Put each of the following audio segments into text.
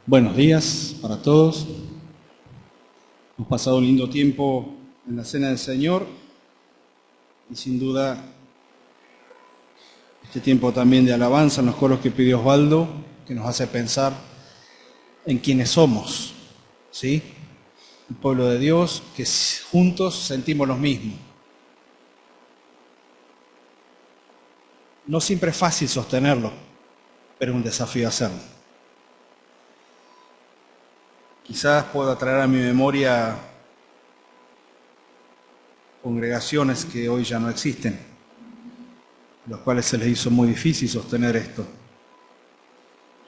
Buenos días para todos. Hemos pasado un lindo tiempo en la Cena del Señor y sin duda este tiempo también de alabanza en los coros que pidió Osvaldo, que nos hace pensar en quiénes somos, ¿sí? El pueblo de Dios, que juntos sentimos lo mismo. No siempre es fácil sostenerlo, pero es un desafío hacerlo. Quizás pueda traer a mi memoria congregaciones que hoy ya no existen, a los cuales se les hizo muy difícil sostener esto.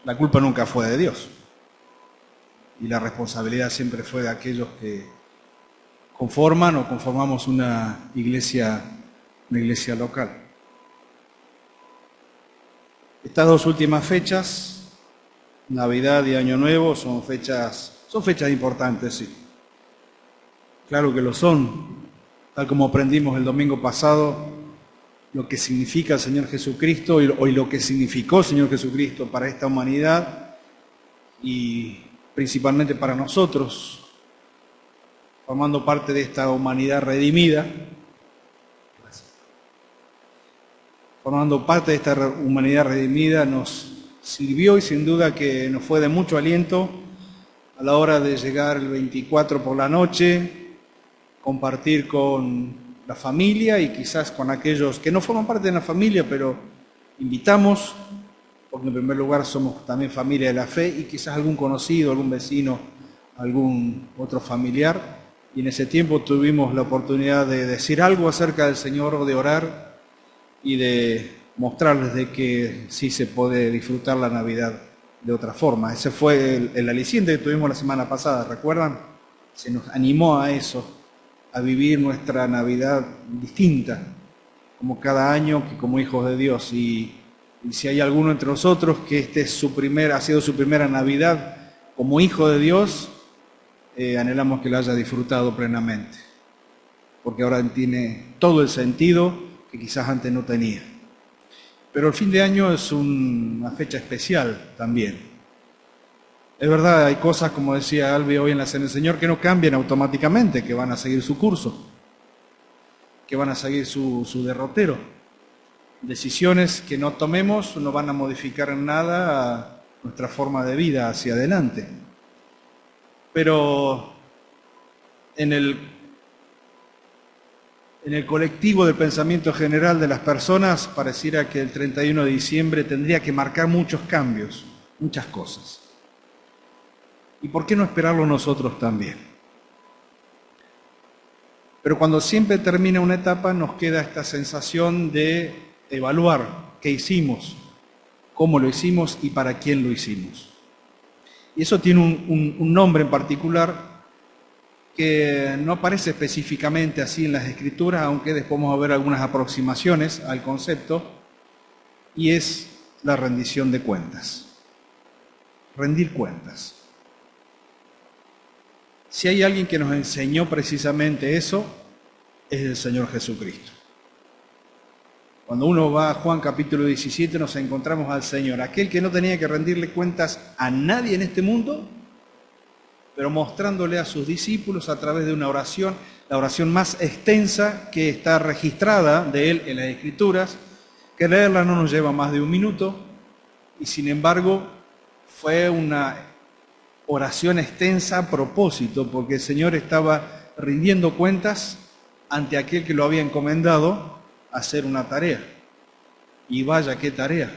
La culpa nunca fue de Dios y la responsabilidad siempre fue de aquellos que conforman o conformamos una iglesia local. Estas dos últimas fechas, Navidad y Año Nuevo, son fechas importantes, sí. Claro que lo son, tal como aprendimos el domingo pasado, lo que significa el Señor Jesucristo y lo que significó el Señor Jesucristo para esta humanidad y principalmente para nosotros, formando parte de esta humanidad redimida. Formando parte de esta humanidad redimida nos sirvió y sin duda que nos fue de mucho aliento a la hora de llegar el 24 por la noche, compartir con la familia y quizás con aquellos que no forman parte de la familia, pero invitamos, porque en primer lugar somos también familia de la fe y quizás algún conocido, algún vecino, algún otro familiar. Y en ese tiempo tuvimos la oportunidad de decir algo acerca del Señor, de orar y de mostrarles de que sí se puede disfrutar la Navidad de otra forma. Ese fue el aliciente que tuvimos la semana pasada, ¿recuerdan? Se nos animó a eso, a vivir nuestra Navidad distinta, como cada año, que como hijos de Dios. Y si hay alguno entre nosotros que ha sido su primera Navidad como hijo de Dios, anhelamos que la haya disfrutado plenamente, porque ahora tiene todo el sentido que quizás antes no tenía. Pero el fin de año es una fecha especial también. Es verdad, hay cosas, como decía Albi hoy en la Cena del Señor, que no cambian automáticamente, que van a seguir su curso, que van a seguir su derrotero. Decisiones que no tomemos no van a modificar en nada nuestra forma de vida hacia adelante. Pero en el colectivo del pensamiento general de las personas, pareciera que el 31 de diciembre tendría que marcar muchos cambios, muchas cosas. ¿Y por qué no esperarlo nosotros también? Pero cuando siempre termina una etapa nos queda esta sensación de evaluar qué hicimos, cómo lo hicimos y para quién lo hicimos. Y eso tiene un nombre en particular que no aparece específicamente así en las Escrituras, aunque después vamos a ver algunas aproximaciones al concepto, y es la rendición de cuentas. Rendir cuentas. Si hay alguien que nos enseñó precisamente eso, es el Señor Jesucristo. Cuando uno va a Juan capítulo 17 nos encontramos al Señor, aquel que no tenía que rendirle cuentas a nadie en este mundo, pero mostrándole a sus discípulos a través de una oración, la oración más extensa que está registrada de él en las Escrituras, que leerla no nos lleva más de un minuto, y sin embargo fue una oración extensa a propósito, porque el Señor estaba rindiendo cuentas ante aquel que lo había encomendado a hacer una tarea. Y vaya qué tarea,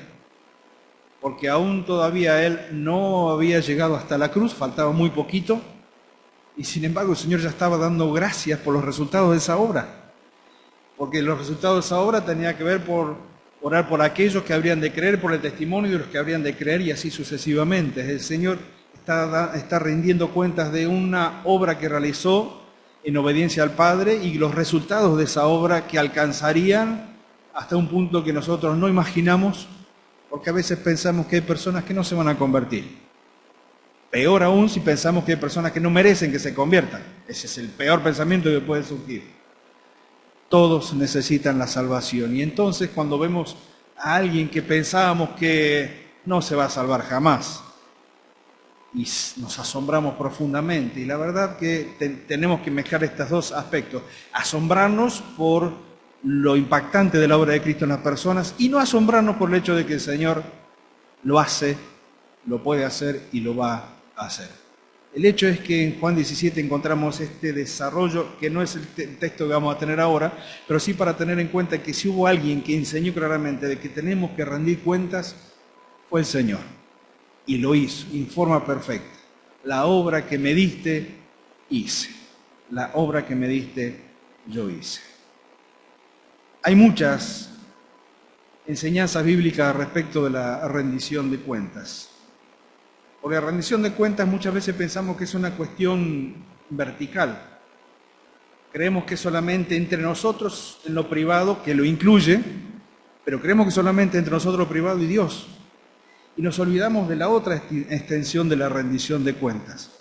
porque aún todavía Él no había llegado hasta la cruz, faltaba muy poquito, y sin embargo el Señor ya estaba dando gracias por los resultados de esa obra, porque los resultados de esa obra tenían que ver por orar por aquellos que habrían de creer, por el testimonio de los que habrían de creer, y así sucesivamente. El Señor está rindiendo cuentas de una obra que realizó en obediencia al Padre y los resultados de esa obra que alcanzarían hasta un punto que nosotros no imaginamos, porque a veces pensamos que hay personas que no se van a convertir. Peor aún si pensamos que hay personas que no merecen que se conviertan. Ese es el peor pensamiento que puede surgir. Todos necesitan la salvación. Y entonces cuando vemos a alguien que pensábamos que no se va a salvar jamás, y nos asombramos profundamente. Y la verdad que tenemos que mezclar estos dos aspectos. Asombrarnos por lo impactante de la obra de Cristo en las personas y no asombrarnos por el hecho de que el Señor lo hace, lo puede hacer y lo va a hacer. El hecho es que en Juan 17 encontramos este desarrollo, que no es el texto que vamos a tener ahora, pero sí para tener en cuenta que si hubo alguien que enseñó claramente de que tenemos que rendir cuentas, fue el Señor. Y lo hizo, en forma perfecta. La obra que me diste, hice. La obra que me diste, yo hice. Hay muchas enseñanzas bíblicas respecto de la rendición de cuentas. Porque la rendición de cuentas muchas veces pensamos que es una cuestión vertical. Creemos que solamente entre nosotros en lo privado, que lo incluye, pero creemos que solamente entre nosotros lo privado y Dios. Y nos olvidamos de la otra extensión de la rendición de cuentas.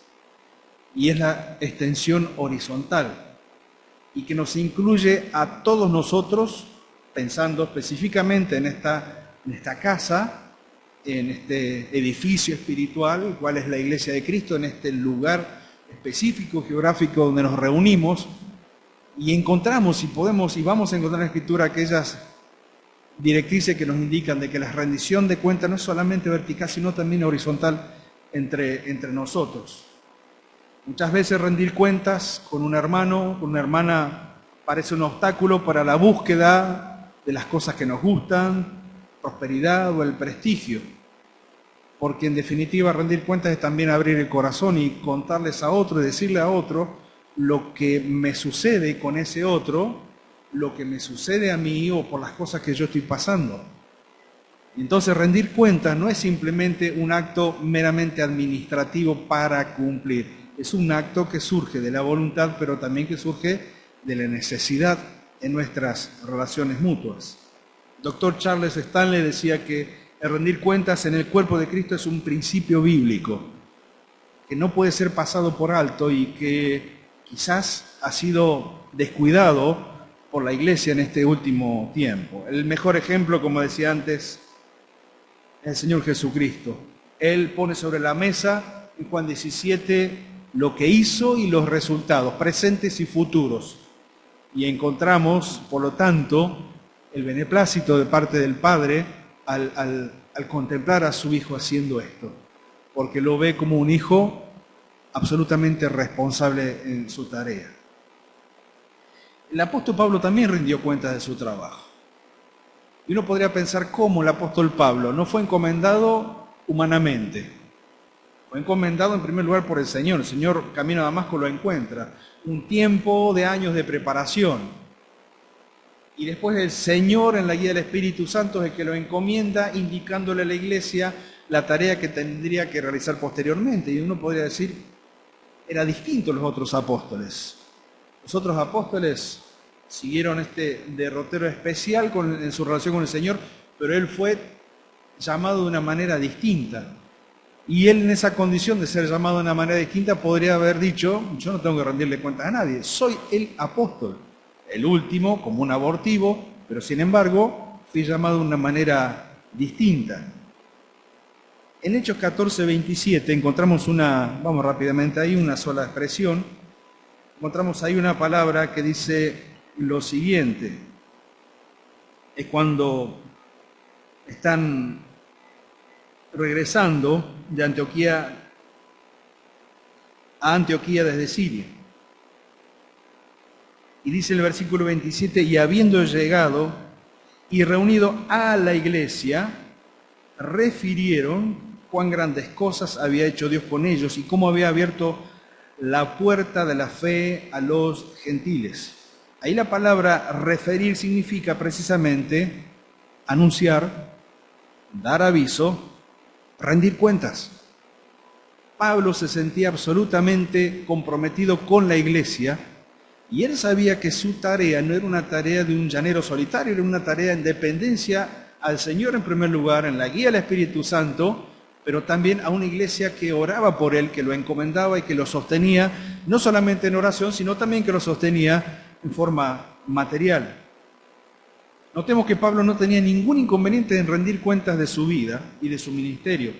Y es la extensión horizontal. Y que nos incluye a todos nosotros, pensando específicamente en esta casa, en este edificio espiritual, cuál es la Iglesia de Cristo, en este lugar específico, geográfico, donde nos reunimos, y encontramos, y vamos a encontrar en la Escritura aquellas directrices que nos indican de que la rendición de cuentas no es solamente vertical, sino también horizontal entre nosotros. Muchas veces rendir cuentas con un hermano, con una hermana, parece un obstáculo para la búsqueda de las cosas que nos gustan, prosperidad o el prestigio. Porque en definitiva rendir cuentas es también abrir el corazón y contarles a otro, y decirle a otro lo que me sucede con ese otro, lo que me sucede a mí o por las cosas que yo estoy pasando. Entonces rendir cuentas no es simplemente un acto meramente administrativo para cumplir. Es un acto que surge de la voluntad, pero también que surge de la necesidad en nuestras relaciones mutuas. Dr. Charles Stanley decía que el rendir cuentas en el cuerpo de Cristo es un principio bíblico, que no puede ser pasado por alto y que quizás ha sido descuidado por la Iglesia en este último tiempo. El mejor ejemplo, como decía antes, es el Señor Jesucristo. Él pone sobre la mesa en Juan 17 lo que hizo y los resultados, presentes y futuros. Y encontramos, por lo tanto, el beneplácito de parte del Padre al contemplar a su Hijo haciendo esto, porque lo ve como un hijo absolutamente responsable en su tarea. El apóstol Pablo también rindió cuentas de su trabajo. Y uno podría pensar cómo el apóstol Pablo no fue encomendado humanamente. Fue encomendado en primer lugar por el Señor. El Señor, camino a Damasco, lo encuentra. Un tiempo de años de preparación. Y después el Señor, en la guía del Espíritu Santo, es el que lo encomienda, indicándole a la iglesia la tarea que tendría que realizar posteriormente. Y uno podría decir, era distinto a los otros apóstoles. Los otros apóstoles siguieron este derrotero especial en su relación con el Señor, pero él fue llamado de una manera distinta. Y él, en esa condición de ser llamado de una manera distinta, podría haber dicho, yo no tengo que rendirle cuentas a nadie, soy el apóstol, el último, como un abortivo, pero sin embargo, fui llamado de una manera distinta. En Hechos 14:27 encontramos vamos rápidamente ahí, una sola expresión, encontramos ahí una palabra que dice lo siguiente, es cuando están regresando de Antioquía a Antioquía desde Siria. Y dice el versículo 27, y habiendo llegado y reunido a la iglesia, refirieron cuán grandes cosas había hecho Dios con ellos y cómo había abierto la puerta de la fe a los gentiles. Ahí la palabra referir significa precisamente anunciar, dar aviso, rendir cuentas. Pablo se sentía absolutamente comprometido con la iglesia y él sabía que su tarea no era una tarea de un llanero solitario, era una tarea en dependencia al Señor en primer lugar, en la guía del Espíritu Santo, pero también a una iglesia que oraba por él, que lo encomendaba y que lo sostenía, no solamente en oración, sino también que lo sostenía en forma material. Notemos que Pablo no tenía ningún inconveniente en rendir cuentas de su vida y de su ministerio.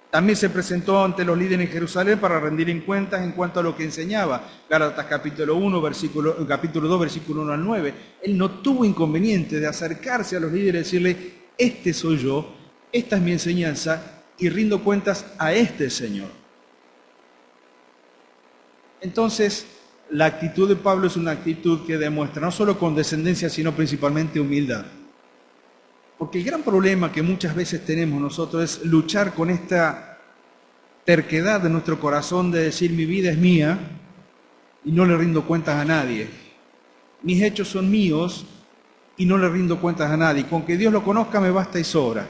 También se presentó ante los líderes en Jerusalén para rendir cuentas en cuanto a lo que enseñaba. Gálatas capítulo 2, versículo 1 al 9. Él no tuvo inconveniente de acercarse a los líderes y decirle, este soy yo, esta es mi enseñanza y rindo cuentas a este Señor. Entonces, la actitud de Pablo es una actitud que demuestra no solo condescendencia, sino principalmente humildad. Porque el gran problema que muchas veces tenemos nosotros es luchar con esta terquedad de nuestro corazón de decir mi vida es mía y no le rindo cuentas a nadie. Mis hechos son míos y no le rindo cuentas a nadie. Con que Dios lo conozca me basta y sobra.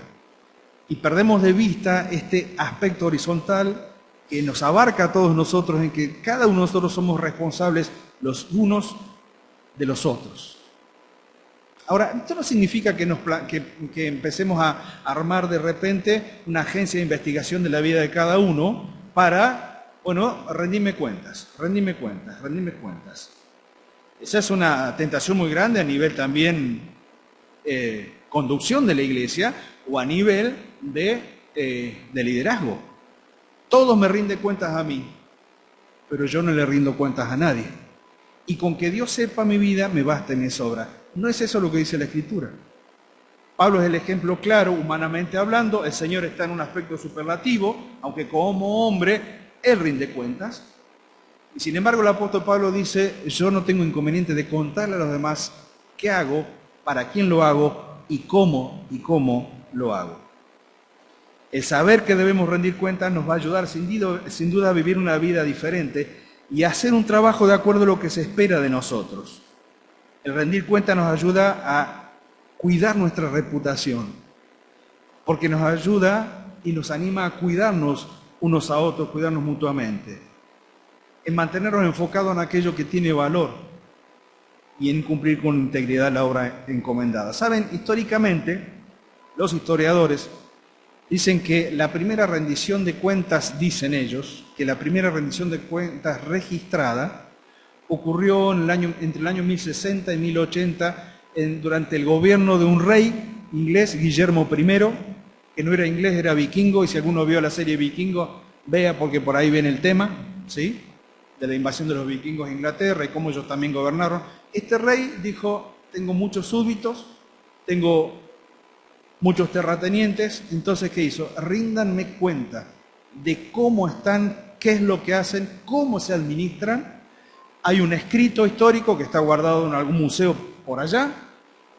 Y perdemos de vista este aspecto horizontal que nos abarca a todos nosotros, en que cada uno de nosotros somos responsables los unos de los otros. Ahora, esto no significa que empecemos a armar de repente una agencia de investigación de la vida de cada uno para, rendirme cuentas. Esa es una tentación muy grande a nivel también conducción de la iglesia o a nivel de liderazgo. Todos me rinden cuentas a mí, pero yo no le rindo cuentas a nadie. Y con que Dios sepa mi vida me basta y me sobra. No es eso lo que dice la Escritura. Pablo es el ejemplo claro, humanamente hablando. El Señor está en un aspecto superlativo, aunque como hombre, Él rinde cuentas. Y sin embargo, el apóstol Pablo dice, yo no tengo inconveniente de contarle a los demás qué hago, para quién lo hago y cómo lo hago. El saber que debemos rendir cuentas nos va a ayudar sin duda a vivir una vida diferente y a hacer un trabajo de acuerdo a lo que se espera de nosotros. El rendir cuentas nos ayuda a cuidar nuestra reputación, porque nos ayuda y nos anima a cuidarnos unos a otros, cuidarnos mutuamente, en mantenernos enfocados en aquello que tiene valor y en cumplir con integridad la obra encomendada. Saben, históricamente, los historiadores dicen que la primera rendición de cuentas, dicen ellos, que la primera rendición de cuentas registrada ocurrió entre el año 1060 y 1080 durante el gobierno de un rey inglés, Guillermo I, que no era inglés, era vikingo, y si alguno vio la serie Vikingo, vea porque por ahí viene el tema, ¿sí?, de la invasión de los vikingos a Inglaterra y cómo ellos también gobernaron. Este rey dijo, tengo muchos súbditos, tengo muchos terratenientes, entonces ¿qué hizo? Ríndanme cuenta de cómo están, qué es lo que hacen, cómo se administran. Hay un escrito histórico que está guardado en algún museo por allá,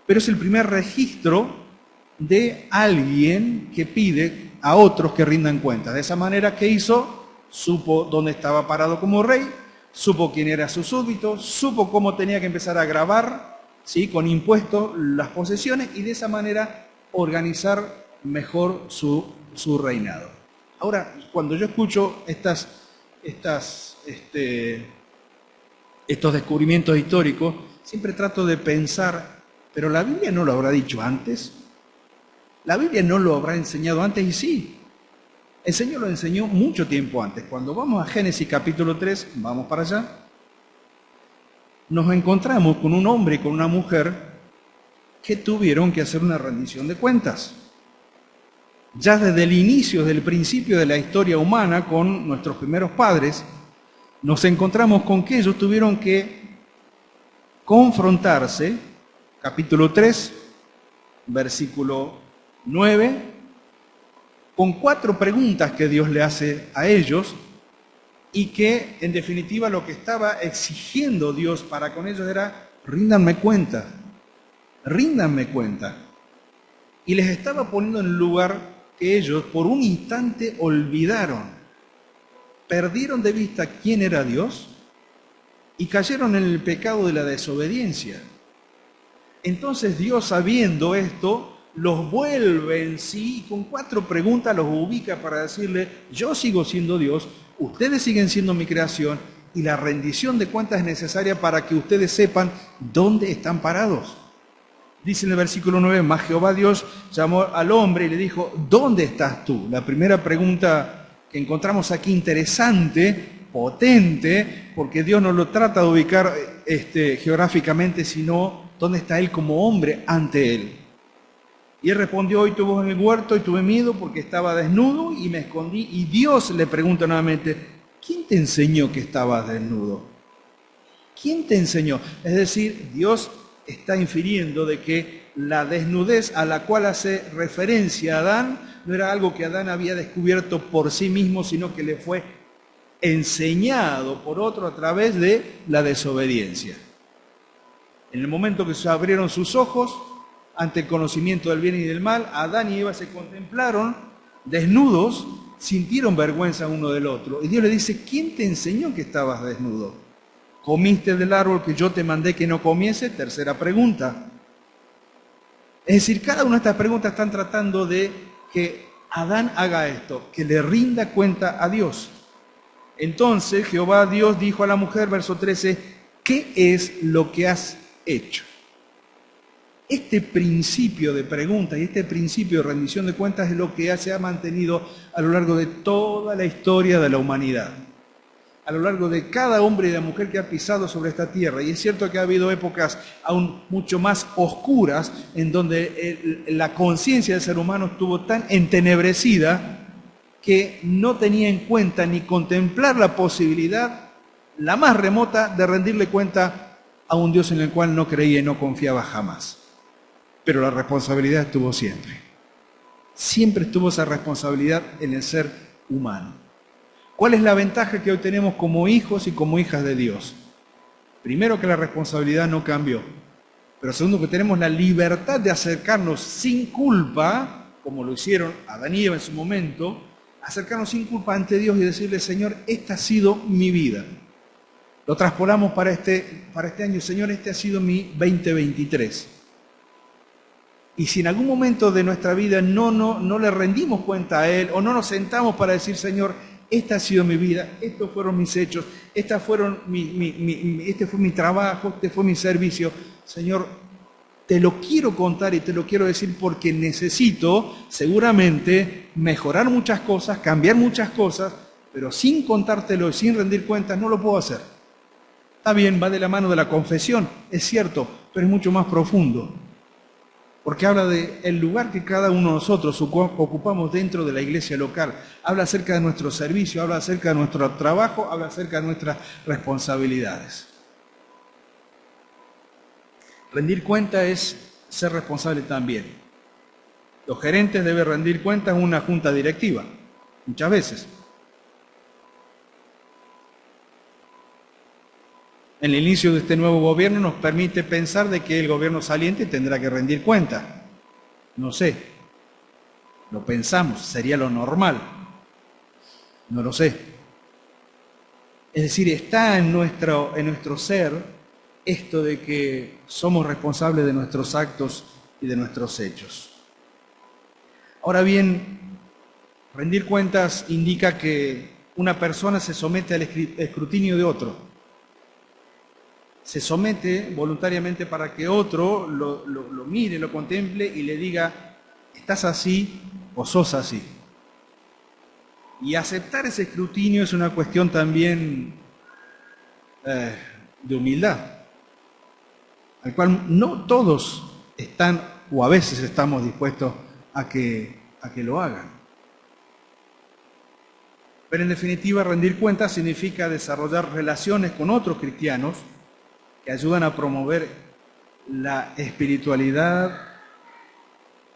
pero es el primer registro de alguien que pide a otros que rindan cuentas. De esa manera, ¿qué hizo? Supo dónde estaba parado como rey, supo quién era su súbdito, supo cómo tenía que empezar a grabar, ¿sí?, con impuestos las posesiones, y de esa manera organizar mejor su reinado. Ahora, cuando yo escucho estos descubrimientos históricos, siempre trato de pensar, pero la Biblia no lo habrá dicho antes, la Biblia no lo habrá enseñado antes, y sí, el Señor lo enseñó mucho tiempo antes. Cuando vamos a Génesis capítulo 3, vamos para allá, nos encontramos con un hombre y con una mujer que tuvieron que hacer una rendición de cuentas. Ya desde el inicio, desde el principio de la historia humana, con nuestros primeros padres, nos encontramos con que ellos tuvieron que confrontarse, capítulo 3, versículo 9, con 4 preguntas que Dios le hace a ellos y que, en definitiva, lo que estaba exigiendo Dios para con ellos era, ríndanme cuenta. Y les estaba poniendo en el lugar que ellos por un instante olvidaron, perdieron de vista quién era Dios y cayeron en el pecado de la desobediencia. Entonces Dios, sabiendo esto, los vuelve en sí y con 4 preguntas los ubica para decirle, yo sigo siendo Dios, ustedes siguen siendo mi creación y la rendición de cuentas es necesaria para que ustedes sepan dónde están parados. Dice en el versículo 9, más Jehová Dios llamó al hombre y le dijo, ¿dónde estás tú? La primera pregunta que encontramos aquí interesante, potente, porque Dios no lo trata de ubicar geográficamente, sino dónde está él como hombre ante él. Y él respondió, hoy estuve en el huerto y tuve miedo porque estaba desnudo y me escondí. Y Dios le pregunta nuevamente, ¿quién te enseñó que estabas desnudo? ¿Quién te enseñó? Es decir, Dios está infiriendo de que la desnudez a la cual hace referencia Adán no era algo que Adán había descubierto por sí mismo, sino que le fue enseñado por otro a través de la desobediencia. En el momento que se abrieron sus ojos ante el conocimiento del bien y del mal, Adán y Eva se contemplaron desnudos, sintieron vergüenza uno del otro. Y Dios le dice, ¿quién te enseñó que estabas desnudo? ¿Comiste del árbol que yo te mandé que no comiese? Tercera pregunta. Es decir, cada una de estas preguntas están tratando de que Adán haga esto, que le rinda cuenta a Dios. Entonces Jehová Dios dijo a la mujer, verso 13, ¿qué es lo que has hecho? Este principio de pregunta y este principio de rendición de cuentas es lo que se ha mantenido a lo largo de toda la historia de la humanidad. A lo largo de cada hombre y de mujer que ha pisado sobre esta tierra. Y es cierto que ha habido épocas aún mucho más oscuras en donde la conciencia del ser humano estuvo tan entenebrecida que no tenía en cuenta ni contemplar la posibilidad, la más remota, de rendirle cuenta a un Dios en el cual no creía y no confiaba jamás. Pero la responsabilidad estuvo siempre. Siempre estuvo esa responsabilidad en el ser humano. ¿Cuál es la ventaja que hoy tenemos como hijos y como hijas de Dios? Primero, que la responsabilidad no cambió. Pero segundo, que tenemos la libertad de acercarnos sin culpa, como lo hicieron Adán y Eva en su momento, acercarnos sin culpa ante Dios y decirle, Señor, esta ha sido mi vida. Lo traspolamos para este año, Señor, este ha sido mi 2023. Y si en algún momento de nuestra vida no le rendimos cuenta a Él, o no nos sentamos para decir, Señor, esta ha sido mi vida, estos fueron mis hechos, este fue mi trabajo, este fue mi servicio, Señor, te lo quiero contar y te lo quiero decir porque necesito seguramente mejorar muchas cosas, cambiar muchas cosas, pero sin contártelo y sin rendir cuentas no lo puedo hacer. Está bien, va de la mano de la confesión, es cierto, pero es mucho más profundo. Porque habla del lugar que cada uno de nosotros ocupamos dentro de la iglesia local. Habla acerca de nuestro servicio, habla acerca de nuestro trabajo, habla acerca de nuestras responsabilidades. Rendir cuenta es ser responsable también. Los gerentes deben rendir cuentas en una junta directiva, muchas veces. El inicio de este nuevo gobierno nos permite pensar de que el gobierno saliente tendrá que rendir cuentas. No sé, lo pensamos, sería lo normal. No lo sé. Es decir, está en nuestro ser esto de que somos responsables de nuestros actos y de nuestros hechos. Ahora bien, rendir cuentas indica que una persona se somete al escrutinio de otro. Se somete voluntariamente para que otro lo mire, lo contemple y le diga, estás así o sos así. Y aceptar ese escrutinio es una cuestión también de humildad, al cual no todos están, o a veces estamos dispuestos a que lo hagan. Pero en definitiva, rendir cuentas significa desarrollar relaciones con otros cristianos que ayudan a promover la espiritualidad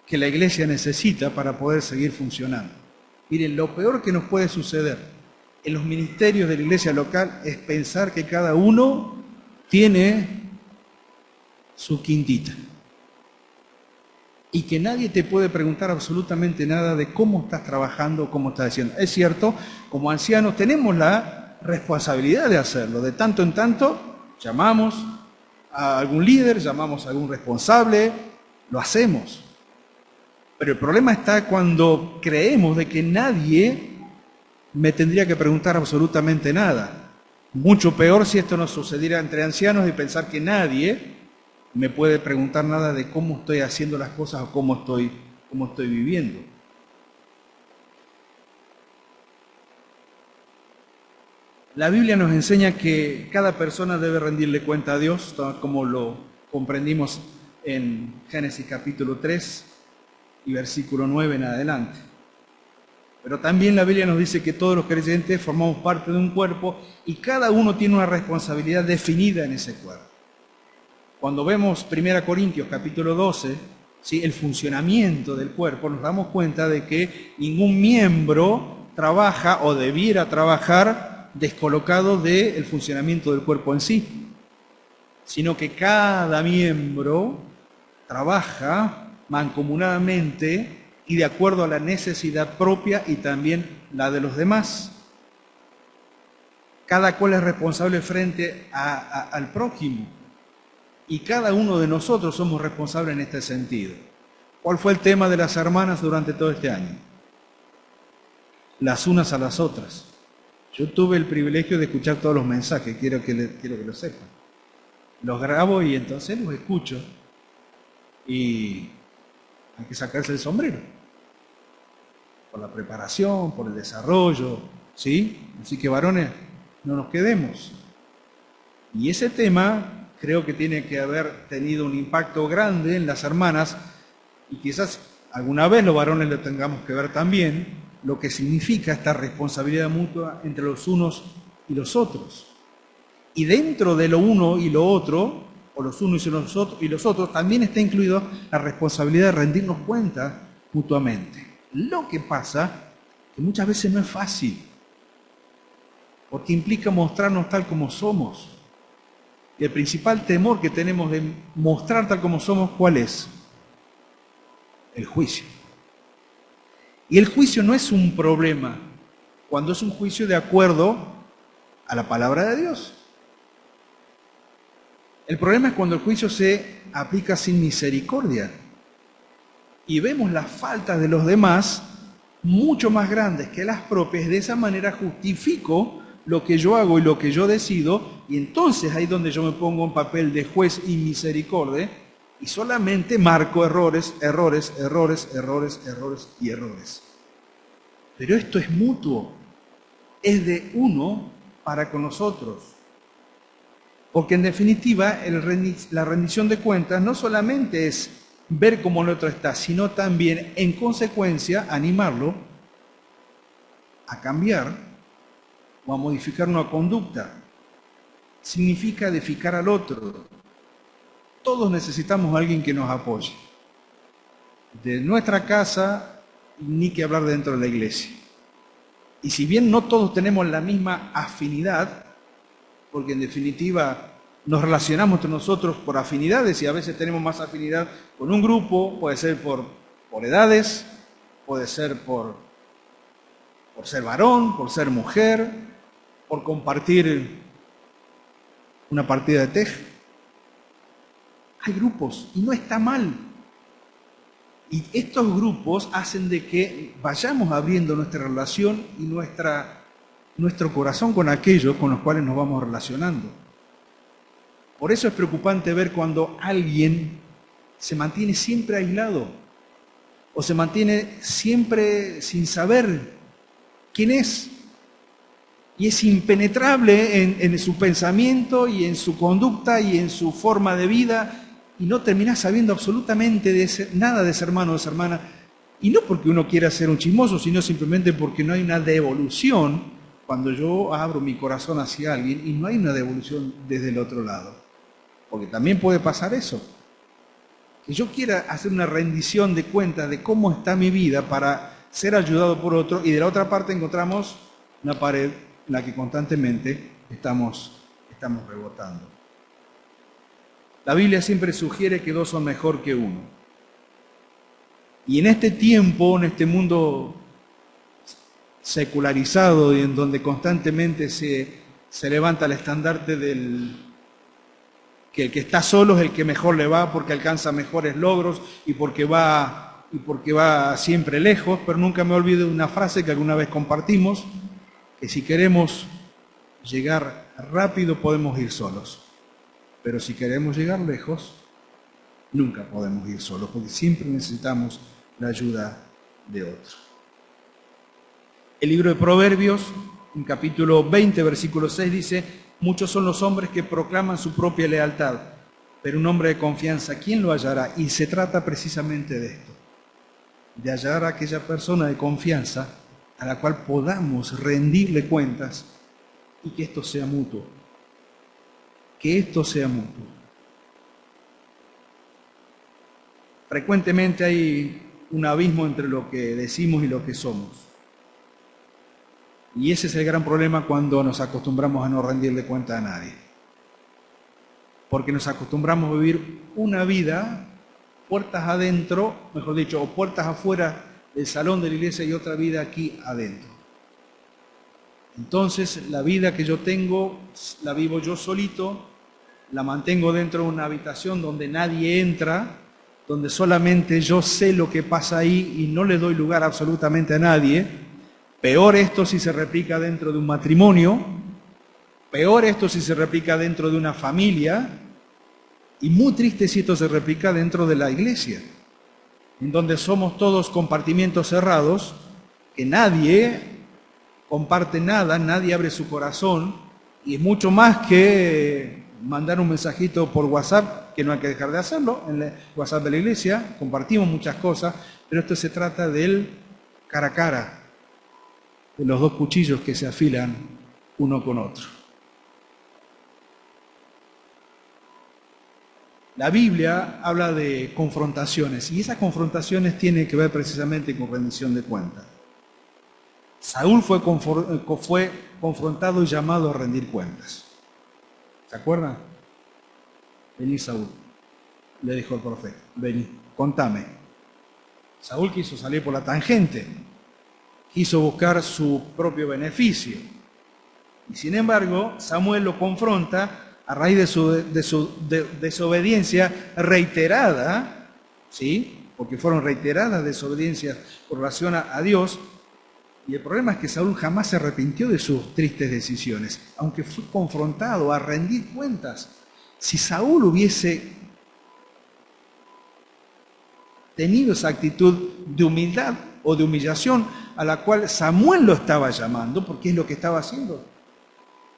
que la iglesia necesita para poder seguir funcionando. Miren, lo peor que nos puede suceder en los ministerios de la iglesia local es pensar que cada uno tiene su quintita y que nadie te puede preguntar absolutamente nada de cómo estás trabajando o cómo estás haciendo. Es cierto, como ancianos tenemos la responsabilidad de hacerlo. De tanto en tanto llamamos a algún líder, llamamos a algún responsable, lo hacemos. Pero el problema está cuando creemos de que nadie me tendría que preguntar absolutamente nada. Mucho peor si esto nos sucediera entre ancianos y pensar que nadie me puede preguntar nada de cómo estoy haciendo las cosas o cómo estoy viviendo. La Biblia nos enseña que cada persona debe rendirle cuenta a Dios, como lo comprendimos en Génesis capítulo 3. y versículo 9 en adelante. Pero también la Biblia nos dice que todos los creyentes formamos parte de un cuerpo y cada uno tiene una responsabilidad definida en ese cuerpo. Cuando vemos 1 Corintios capítulo 12, ¿sí?, el funcionamiento del cuerpo, nos damos cuenta de que ningún miembro trabaja o debiera trabajar descolocado del funcionamiento del cuerpo en sí, sino que cada miembro trabaja mancomunadamente y de acuerdo a la necesidad propia y también la de los demás. Cada cual es responsable frente al prójimo y cada uno de nosotros somos responsables en este sentido. ¿Cuál fue el tema de las hermanas durante todo este año? Las unas a las otras. Yo tuve el privilegio de escuchar todos los mensajes, quiero que lo sepan. Los grabo y entonces los escucho y hay que sacarse el sombrero por la preparación, por el desarrollo, ¿sí? Así que varones, no nos quedemos. Y ese tema creo que tiene que haber tenido un impacto grande en las hermanas y quizás alguna vez los varones lo tengamos que ver también, lo que significa esta responsabilidad mutua entre los unos y los otros. Y dentro de lo uno y lo otro, o los unos y los otros, también está incluido la responsabilidad de rendirnos cuenta mutuamente. Lo que pasa que muchas veces no es fácil, porque implica mostrarnos tal como somos. Y el principal temor que tenemos de mostrar tal como somos, ¿cuál es? El juicio. Y el juicio no es un problema cuando es un juicio de acuerdo a la palabra de Dios. El problema es cuando el juicio se aplica sin misericordia y vemos las faltas de los demás mucho más grandes que las propias. De esa manera justifico lo que yo hago y lo que yo decido, y entonces ahí es donde yo me pongo en papel de juez y misericordia y solamente marco errores. Pero esto es mutuo, es de uno para con nosotros. Porque en definitiva la rendición de cuentas no solamente es ver cómo el otro está, sino también en consecuencia animarlo a cambiar o a modificar una conducta. Significa edificar al otro. Todos necesitamos a alguien que nos apoye. De nuestra casa, ni que hablar dentro de la iglesia. Y si bien no todos tenemos la misma afinidad, porque en definitiva nos relacionamos entre nosotros por afinidades y a veces tenemos más afinidad con un grupo, puede ser por edades, puede ser por ser varón, por ser mujer, por compartir una partida de tejo. Hay grupos y no está mal. Y estos grupos hacen de que vayamos abriendo nuestra relación y nuestro corazón con aquellos con los cuales nos vamos relacionando. Por eso es preocupante ver cuando alguien se mantiene siempre aislado o se mantiene siempre sin saber quién es y es impenetrable en su pensamiento y en su conducta y en su forma de vida y no termina sabiendo absolutamente nada de ese hermano o de esa hermana, y no porque uno quiera ser un chismoso, sino simplemente porque no hay una devolución cuando yo abro mi corazón hacia alguien y no hay una devolución desde el otro lado. Porque también puede pasar eso, que yo quiera hacer una rendición de cuentas de cómo está mi vida para ser ayudado por otro, y de la otra parte encontramos una pared en la que constantemente estamos rebotando. La Biblia siempre sugiere que dos son mejor que uno. Y en este tiempo, en este mundo secularizado y en donde constantemente se levanta el estandarte del que el que está solo es el que mejor le va porque alcanza mejores logros y porque va siempre lejos, pero nunca me olvido de una frase que alguna vez compartimos, que si queremos llegar rápido podemos ir solos, pero si queremos llegar lejos, nunca podemos ir solos, porque siempre necesitamos la ayuda de otro. El libro de Proverbios, en capítulo 20, versículo 6, dice: muchos son los hombres que proclaman su propia lealtad, pero un hombre de confianza, ¿quién lo hallará? Y se trata precisamente de esto. de hallar a aquella persona de confianza a la cual podamos rendirle cuentas y que esto sea mutuo. Que esto sea mutuo. Frecuentemente hay un abismo entre lo que decimos y lo que somos. Y ese es el gran problema cuando nos acostumbramos a no rendirle cuenta a nadie. Porque nos acostumbramos a vivir una vida puertas adentro, mejor dicho, o puertas afuera del salón de la iglesia y otra vida aquí adentro. Entonces, la vida que yo tengo, la vivo yo solito, la mantengo dentro de una habitación donde nadie entra, donde solamente yo sé lo que pasa ahí y no le doy lugar absolutamente a nadie. Peor esto si se replica dentro de un matrimonio, peor esto si se replica dentro de una familia, y muy triste si esto se replica dentro de la iglesia, en donde somos todos compartimientos cerrados, que nadie comparte nada, nadie abre su corazón, y es mucho más que mandar un mensajito por WhatsApp, que no hay que dejar de hacerlo, en el WhatsApp de la iglesia, compartimos muchas cosas, pero esto se trata del cara a cara, de los dos cuchillos que se afilan uno con otro. La Biblia habla de confrontaciones y esas confrontaciones tienen que ver precisamente con rendición de cuentas. Saúl fue confrontado y llamado a rendir cuentas. ¿Se acuerdan? Vení, Saúl, le dijo el profeta, vení, contame. Saúl quiso salir por la tangente, quiso buscar su propio beneficio. Y sin embargo, Samuel lo confronta a raíz de su desobediencia reiterada, ¿sí? Porque fueron reiteradas desobediencias con relación a Dios. Y el problema es que Saúl jamás se arrepintió de sus tristes decisiones, aunque fue confrontado a rendir cuentas. Si Saúl hubiese tenido esa actitud de humildad o de humillación a la cual Samuel lo estaba llamando, porque es lo que estaba haciendo.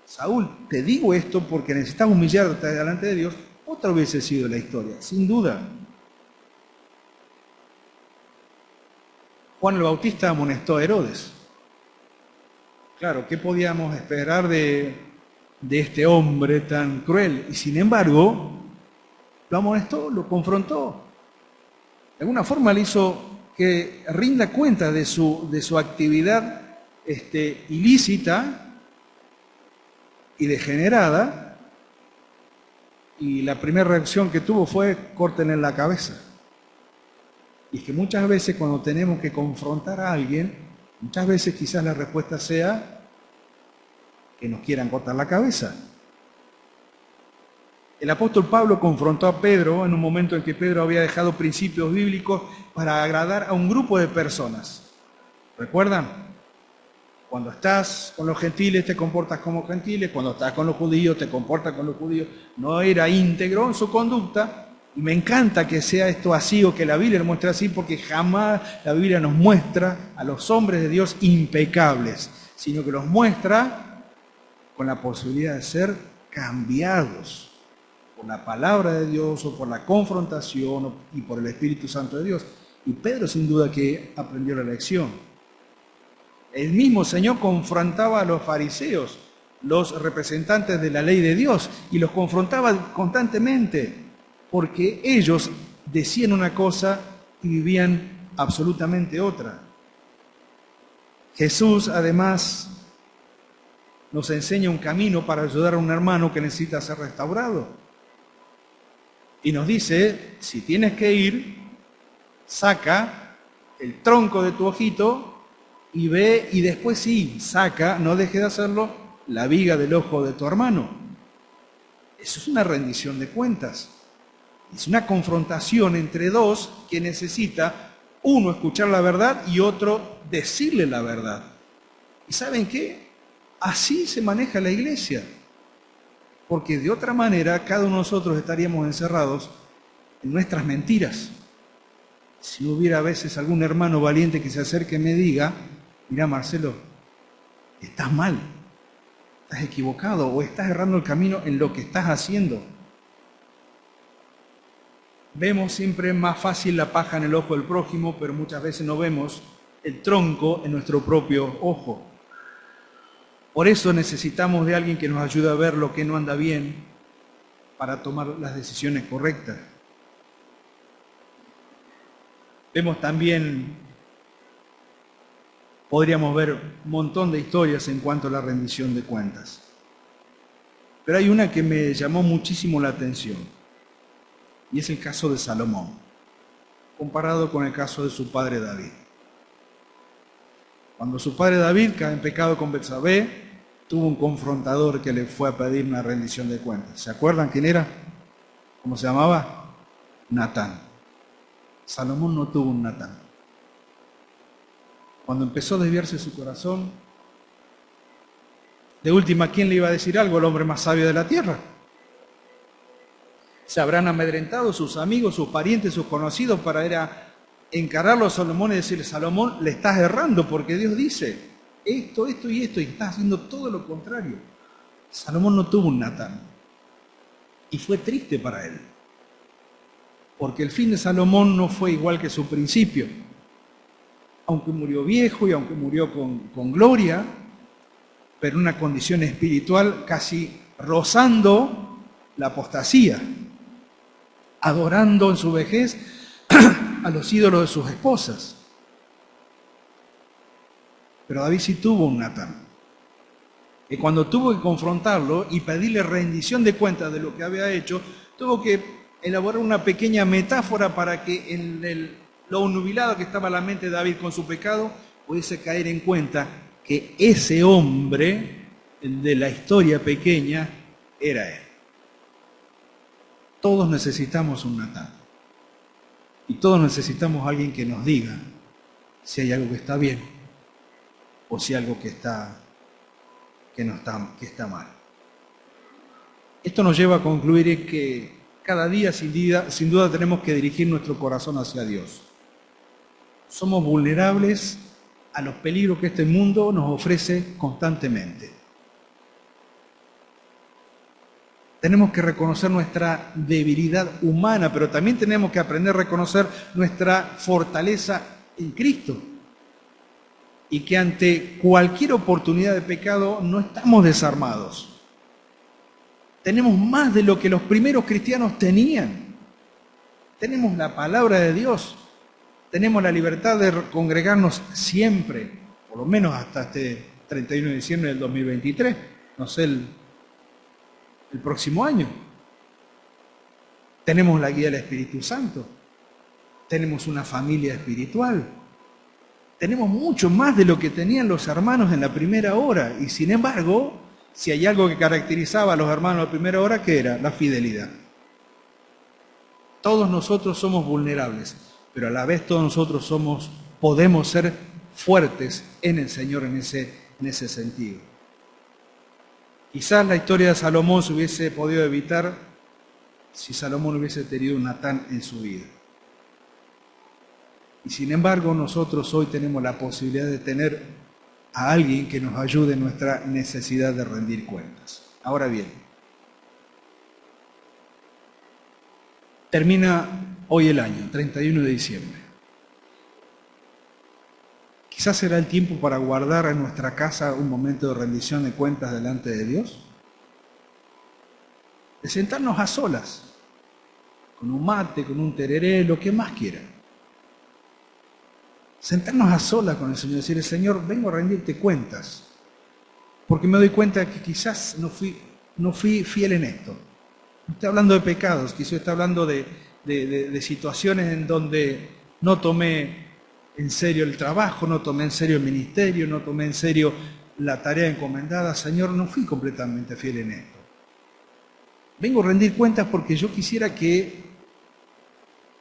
Saúl, te digo esto porque necesitas humillarte delante de Dios, otra hubiese sido la historia, sin duda. Juan el Bautista amonestó a Herodes. Claro, ¿qué podíamos esperar de este hombre tan cruel? Y sin embargo, lo amonestó, lo confrontó. De alguna forma le hizo que rinda cuenta de su actividad ilícita y degenerada, y la primera reacción que tuvo fue córtenle la cabeza. Y es que muchas veces cuando tenemos que confrontar a alguien, muchas veces quizás la respuesta sea que nos quieran cortar la cabeza. El apóstol Pablo confrontó a Pedro en un momento en que Pedro había dejado principios bíblicos para agradar a un grupo de personas. ¿Recuerdan? Cuando estás con los gentiles te comportas como gentiles, cuando estás con los judíos te comportas con los judíos. No era íntegro en su conducta, y me encanta que sea esto así o que la Biblia lo muestre así, porque jamás la Biblia nos muestra a los hombres de Dios impecables, sino que los muestra con la posibilidad de ser cambiados por la palabra de Dios o por la confrontación y por el Espíritu Santo de Dios. Y Pedro sin duda que aprendió la lección. El mismo Señor confrontaba a los fariseos, los representantes de la ley de Dios, y los confrontaba constantemente, porque ellos decían una cosa y vivían absolutamente otra. Jesús, además, nos enseña un camino para ayudar a un hermano que necesita ser restaurado. Y nos dice, si tienes que ir, saca el tronco de tu ojito y ve, y después sí, saca, no dejes de hacerlo, la viga del ojo de tu hermano. Eso es una rendición de cuentas. Es una confrontación entre dos que necesita uno escuchar la verdad y otro decirle la verdad. ¿Y saben qué? Así se maneja la iglesia. Porque de otra manera cada uno de nosotros estaríamos encerrados en nuestras mentiras. Si hubiera a veces algún hermano valiente que se acerque y me diga, mira Marcelo, estás mal, estás equivocado o estás errando el camino en lo que estás haciendo. Vemos siempre más fácil la paja en el ojo del prójimo, pero muchas veces no vemos el tronco en nuestro propio ojo. Por eso necesitamos de alguien que nos ayude a ver lo que no anda bien para tomar las decisiones correctas. Vemos también, podríamos ver un montón de historias en cuanto a la rendición de cuentas. Pero hay una que me llamó muchísimo la atención, y es el caso de Salomón, comparado con el caso de su padre David. Cuando su padre David cae en pecado con Betsabé, tuvo un confrontador que le fue a pedir una rendición de cuentas. ¿Se acuerdan quién era? ¿Cómo se llamaba? Natán. Salomón no tuvo un Natán. Cuando empezó a desviarse su corazón, de última, ¿quién le iba a decir algo? El hombre más sabio de la tierra. Se habrán amedrentado sus amigos, sus parientes, sus conocidos para ir a encararlo a Salomón y decirle: Salomón, le estás errando porque Dios dice esto, esto y esto, y estás haciendo todo lo contrario. Salomón no tuvo un Natán. Y fue triste para él. Porque el fin de Salomón no fue igual que su principio. Aunque murió viejo y aunque murió con gloria, pero en una condición espiritual casi rozando la apostasía, adorando en su vejez a los ídolos de sus esposas. Pero David sí tuvo un Natán. Y cuando tuvo que confrontarlo y pedirle rendición de cuentas de lo que había hecho, tuvo que elaborar una pequeña metáfora para que en lo nubilado que estaba la mente de David con su pecado pudiese caer en cuenta que ese hombre de la historia pequeña era él. Todos necesitamos un Natán. Y todos necesitamos a alguien que nos diga si hay algo que está bien o si hay algo que está mal. Esto nos lleva a concluir que cada día sin duda tenemos que dirigir nuestro corazón hacia Dios. Somos vulnerables a los peligros que este mundo nos ofrece constantemente. Tenemos que reconocer nuestra debilidad humana, pero también tenemos que aprender a reconocer nuestra fortaleza en Cristo. Y que ante cualquier oportunidad de pecado no estamos desarmados. Tenemos más de lo que los primeros cristianos tenían. Tenemos la palabra de Dios. Tenemos la libertad de congregarnos siempre, por lo menos hasta este 31 de diciembre del 2023, no sé, el próximo año. Tenemos la guía del Espíritu Santo. Tenemos una familia espiritual. Tenemos mucho más de lo que tenían los hermanos en la primera hora. Y sin embargo, si hay algo que caracterizaba a los hermanos en la primera hora, ¿qué era? La fidelidad. Todos nosotros somos vulnerables, pero a la vez todos nosotros podemos ser fuertes en el Señor en ese sentido. Quizás la historia de Salomón se hubiese podido evitar si Salomón hubiese tenido un Natán en su vida. Y sin embargo, nosotros hoy tenemos la posibilidad de tener a alguien que nos ayude en nuestra necesidad de rendir cuentas. Ahora bien, termina hoy el año, 31 de diciembre. Quizás será el tiempo para guardar en nuestra casa un momento de rendición de cuentas delante de Dios. De sentarnos a solas, con un mate, con un tereré, lo que más quiera. Sentarnos a solas con el Señor y decirle: Señor, vengo a rendirte cuentas, porque me doy cuenta que quizás no fui fiel en esto. No estoy hablando de pecados, quizás estoy hablando de situaciones en donde no tomé en serio el trabajo, no tomé en serio el ministerio, no tomé en serio la tarea encomendada. Señor, no fui completamente fiel en esto. Vengo a rendir cuentas porque yo quisiera que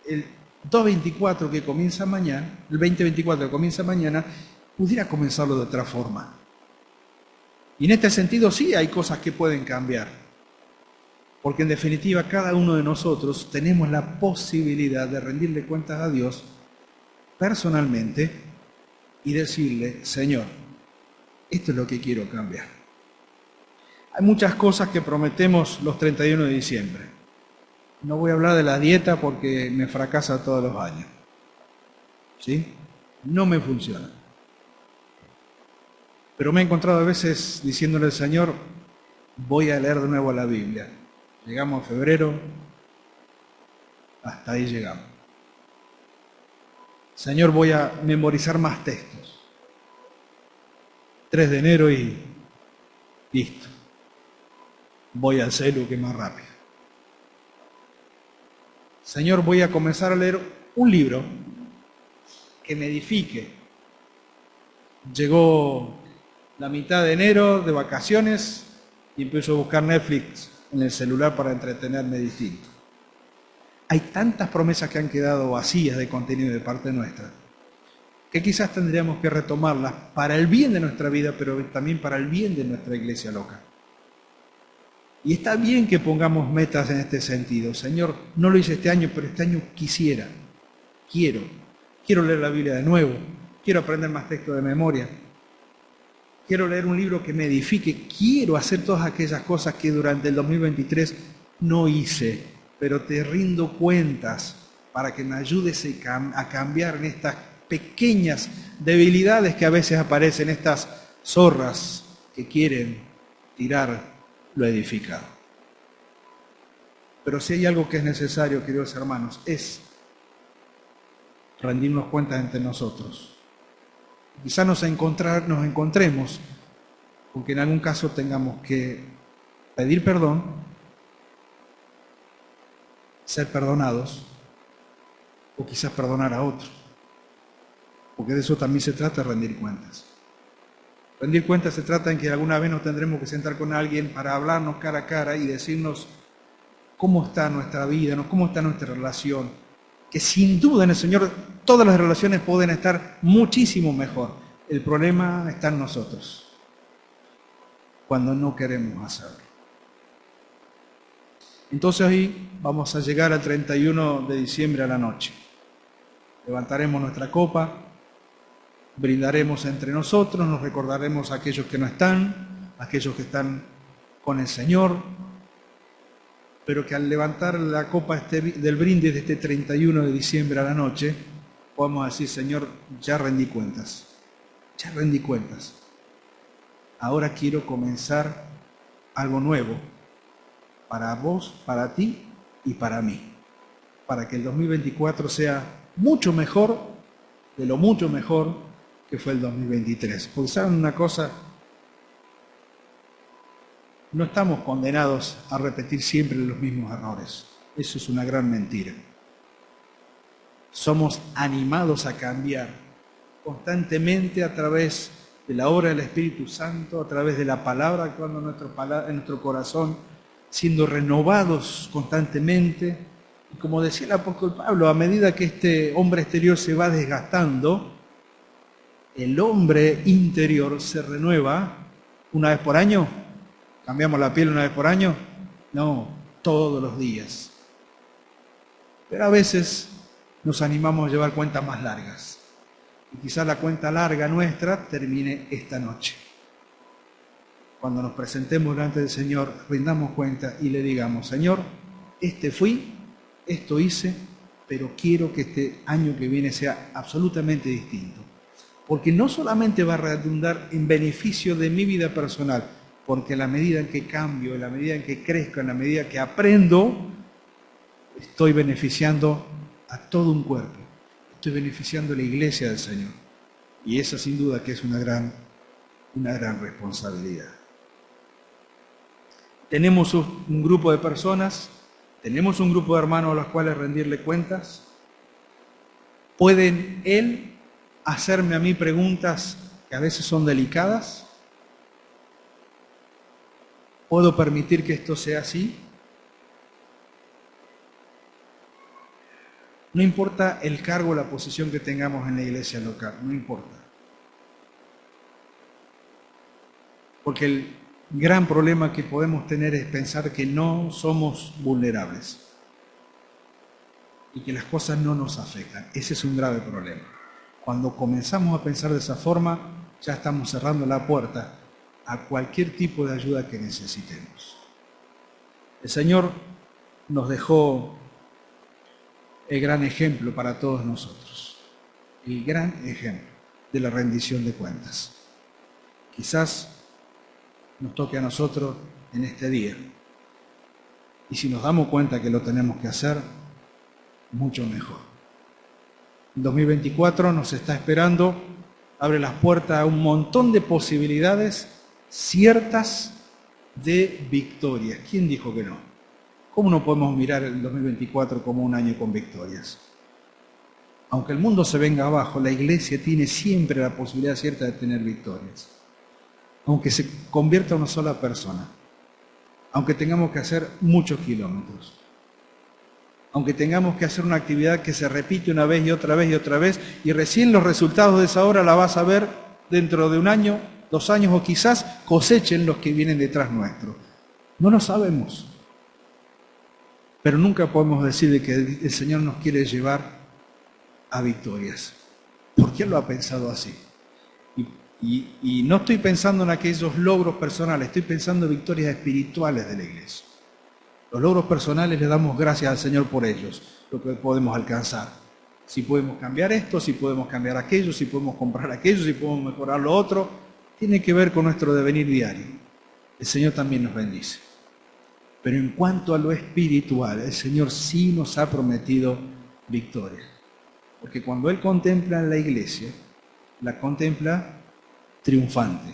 el 2024 que comienza mañana, el 2024 que comienza mañana, pudiera comenzarlo de otra forma. Y en este sentido sí hay cosas que pueden cambiar. Porque en definitiva cada uno de nosotros tenemos la posibilidad de rendirle cuentas a Dios personalmente y decirle: Señor, esto es lo que quiero cambiar. Hay muchas cosas que prometemos los 31 de diciembre. No voy a hablar de la dieta porque me fracasa todos los años. ¿Sí? No me funciona. Pero me he encontrado a veces diciéndole al Señor, voy a leer de nuevo la Biblia. Llegamos a febrero, hasta ahí llegamos. Señor, voy a memorizar más textos. 3 de enero y listo. Voy al celu que es más rápido. Señor, voy a comenzar a leer un libro que me edifique. Llegó la mitad de enero de vacaciones y empiezo a buscar Netflix en el celular para entretenerme distinto. Hay tantas promesas que han quedado vacías de contenido de parte nuestra, que quizás tendríamos que retomarlas para el bien de nuestra vida, pero también para el bien de nuestra iglesia local. Y está bien que pongamos metas en este sentido. Señor, no lo hice este año, pero este año quisiera, quiero leer la Biblia de nuevo, quiero aprender más textos de memoria, quiero leer un libro que me edifique, quiero hacer todas aquellas cosas que durante el 2023 no hice, pero te rindo cuentas para que me ayudes a cambiar en estas pequeñas debilidades que a veces aparecen, estas zorras que quieren tirar lo edificado. Pero si hay algo que es necesario, queridos hermanos, es rendirnos cuentas entre nosotros. Quizá nos encontremos con que en algún caso tengamos que pedir perdón, ser perdonados, o quizás perdonar a otros. Porque de eso también se trata, rendir cuentas. Rendir cuentas se trata en que alguna vez nos tendremos que sentar con alguien para hablarnos cara a cara y decirnos cómo está nuestra vida, cómo está nuestra relación. Que sin duda en el Señor todas las relaciones pueden estar muchísimo mejor. El problema está en nosotros, cuando no queremos hacerlo. Entonces ahí vamos a llegar al 31 de diciembre a la noche. Levantaremos nuestra copa, brindaremos entre nosotros, nos recordaremos a aquellos que no están, a aquellos que están con el Señor, pero que al levantar la copa del brindis de este 31 de diciembre a la noche, podamos decir, Señor, ya rendí cuentas, ya rendí cuentas. Ahora quiero comenzar algo nuevo para vos, para ti y para mí, para que el 2024 sea mucho mejor, de lo mucho mejor que fue el 2023. Porque saben una cosa, no estamos condenados a repetir siempre los mismos errores. Eso es una gran mentira. Somos animados a cambiar constantemente a través de la obra del Espíritu Santo, a través de la palabra actuando en nuestro corazón, siendo renovados constantemente. Y como decía el apóstol Pablo, a medida que este hombre exterior se va desgastando, el hombre interior se renueva una vez por año. ¿Cambiamos la piel una vez por año? No, todos los días. Pero a veces nos animamos a llevar cuentas más largas. Y quizás la cuenta larga nuestra termine esta noche. Cuando nos presentemos delante del Señor, rindamos cuenta y le digamos, Señor, fui, esto hice, pero quiero que este año que viene sea absolutamente distinto. Porque no solamente va a redundar en beneficio de mi vida personal, porque en la medida en que cambio, en la medida en que crezco, en la medida que aprendo, estoy beneficiando a todo un cuerpo, estoy beneficiando a la iglesia del Señor. Y esa sin duda que es una gran responsabilidad. Tenemos un grupo de personas, tenemos un grupo de hermanos a los cuales rendirle cuentas. ¿Pueden él hacerme a mí preguntas que a veces son delicadas? ¿Puedo permitir que esto sea así? No importa el cargo o la posición que tengamos en la iglesia local, no importa. Porque el gran problema que podemos tener es pensar que no somos vulnerables y que las cosas no nos afectan. Ese es un grave problema. Cuando comenzamos a pensar de esa forma, ya estamos cerrando la puerta a cualquier tipo de ayuda que necesitemos. El Señor nos dejó el gran ejemplo para todos nosotros, el gran ejemplo de la rendición de cuentas. Quizás nos toque a nosotros en este día. Y si nos damos cuenta que lo tenemos que hacer, mucho mejor. El 2024 nos está esperando, abre las puertas a un montón de posibilidades ciertas de victorias. ¿Quién dijo que no? ¿Cómo no podemos mirar el 2024 como un año con victorias? Aunque el mundo se venga abajo, la iglesia tiene siempre la posibilidad cierta de tener victorias. Aunque se convierta en una sola persona, aunque tengamos que hacer muchos kilómetros, aunque tengamos que hacer una actividad que se repite una vez y otra vez y otra vez, y recién los resultados de esa obra la vas a ver dentro de un año, 2 años, o quizás cosechen los que vienen detrás nuestro. No lo sabemos. Pero nunca podemos decir de que el Señor nos quiere llevar a victorias. ¿Por qué Él lo ha pensado así? Y no estoy pensando en aquellos logros personales, estoy pensando en victorias espirituales de la iglesia. Los logros personales le damos gracias al Señor por ellos, lo que podemos alcanzar. Si podemos cambiar esto, si podemos cambiar aquello, si podemos comprar aquello, si podemos mejorar lo otro, tiene que ver con nuestro devenir diario. El Señor también nos bendice. Pero en cuanto a lo espiritual, el Señor sí nos ha prometido victoria. Porque cuando Él contempla en la iglesia, la contempla triunfante,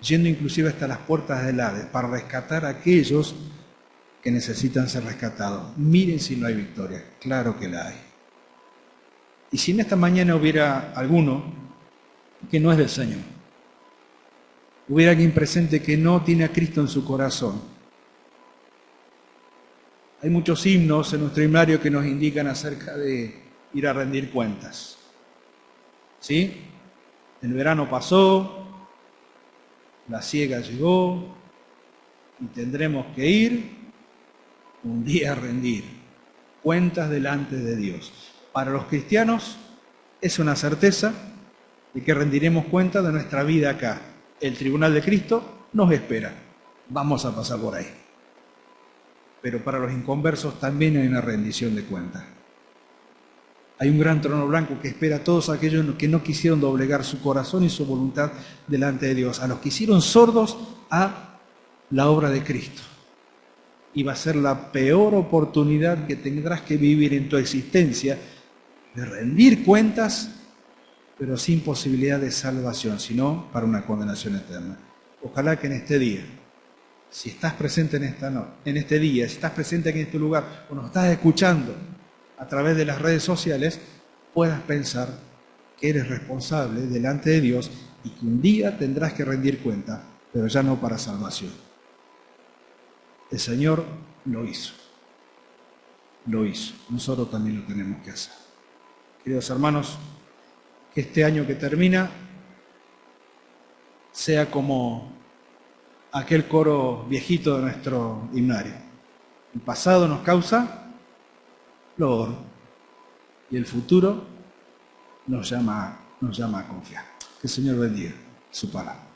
yendo inclusive hasta las puertas del Hades para rescatar a aquellos que necesitan ser rescatados. Miren si no hay victoria, claro que la hay. Y si en esta mañana hubiera alguno que no es del Señor, hubiera alguien presente que no tiene a Cristo en su corazón, hay muchos himnos en nuestro himnario que nos indican acerca de ir a rendir cuentas. ¿Sí? El verano pasó, la siega llegó y tendremos que ir un día a rendir cuentas delante de Dios. Para los cristianos es una certeza de que rendiremos cuenta de nuestra vida acá. El tribunal de Cristo nos espera. Vamos a pasar por ahí. Pero para los inconversos también hay una rendición de cuentas. Hay un gran trono blanco que espera a todos aquellos que no quisieron doblegar su corazón y su voluntad delante de Dios, a los que hicieron sordos a la obra de Cristo. Y va a ser la peor oportunidad que tendrás que vivir en tu existencia, de rendir cuentas, pero sin posibilidad de salvación, sino para una condenación eterna. Ojalá que en este día, si estás presente en este día, si estás presente en este lugar, o nos estás escuchando a través de las redes sociales, puedas pensar que eres responsable delante de Dios y que un día tendrás que rendir cuenta, pero ya no para salvación. El Señor lo hizo. Lo hizo. Nosotros también lo tenemos que hacer. Queridos hermanos, que este año que termina sea como aquel coro viejito de nuestro himnario. El pasado nos causa dolor y el futuro nos llama a confiar. Que el Señor bendiga su palabra.